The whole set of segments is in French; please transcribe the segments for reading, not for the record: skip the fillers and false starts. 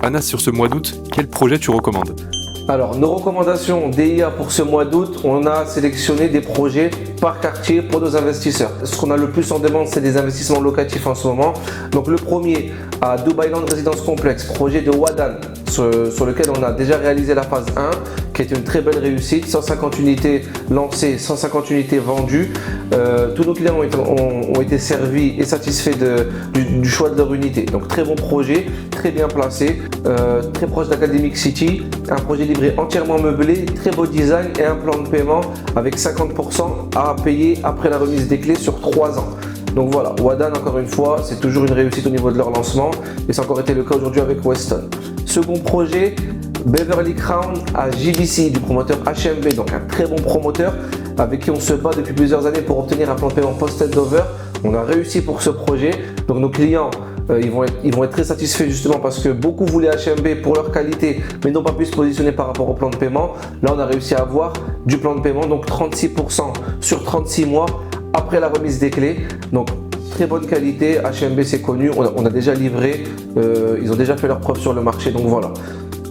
Anas, sur ce mois d'août, quel projet tu recommandes? Alors, nos recommandations DIA pour ce mois d'août, on a sélectionné des projets par quartier pour nos investisseurs. Ce qu'on a le plus en demande, c'est des investissements locatifs en ce moment. Donc, le premier à Dubai Land Residence Complex, projet de Wadan, sur lequel on a déjà réalisé la phase 1, qui est une très belle réussite. 150 unités lancées, 150 unités vendues. Tous nos clients ont été servis et satisfaits du choix de leur unité. Donc, très bon projet, très bien placé, très proche d'Academic City. Un projet livré entièrement meublé, très beau design et un plan de paiement avec 50% à payer après la remise des clés sur 3 ans. Donc voilà, Wadan, encore une fois, c'est toujours une réussite au niveau de leur lancement et ça a encore été le cas aujourd'hui avec Weston. Second projet, Beverly Crown à JVC du promoteur HMB, donc un très bon promoteur avec qui on se bat depuis plusieurs années pour obtenir un plan de paiement post-handover. On a réussi pour ce projet, donc nos clients ils vont être très satisfaits justement parce que beaucoup voulaient HMB pour leur qualité mais n'ont pas pu se positionner par rapport au plan de paiement. Là on a réussi à avoir du plan de paiement, donc 36% sur 36 mois après la remise des clés. Donc très bonne qualité, HMB c'est connu, on a déjà livré, ils ont déjà fait leurs preuves sur le marché, donc voilà.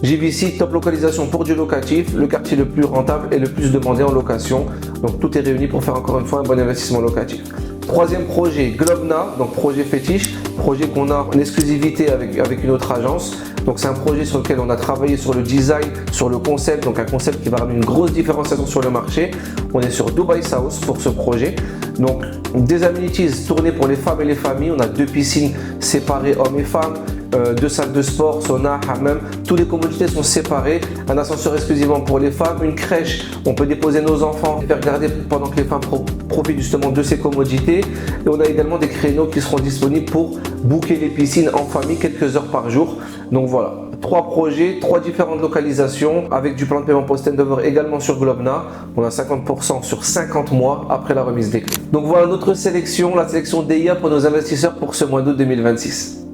JVC, top localisation pour du locatif, le quartier le plus rentable et le plus demandé en location. Donc tout est réuni pour faire encore une fois un bon investissement locatif. Troisième projet, Globna, donc projet fétiche, projet qu'on a en exclusivité avec une autre agence. Donc c'est un projet sur lequel on a travaillé sur le design, sur le concept, donc un concept qui va ramener une grosse différenciation sur le marché. On est sur Dubai South pour ce projet. Donc des amenities tournées pour les femmes et les familles. On a 2 piscines séparées hommes et femmes, 2 salles de sport, sauna, hammam. Toutes les commodités sont séparées. Un ascenseur exclusivement pour les femmes, une crèche. On peut déposer nos enfants et faire garder pendant que les femmes profitent justement de ces commodités. Et on a également des créneaux qui seront disponibles pour booker les piscines en famille quelques heures par jour. Donc voilà, 3 projets, 3 différentes localisations avec du plan de paiement post-handover également sur Globna. On a 50% sur 50 mois après la remise des clés. Donc voilà notre sélection, la sélection DIA pour nos investisseurs pour ce mois d'août 2026.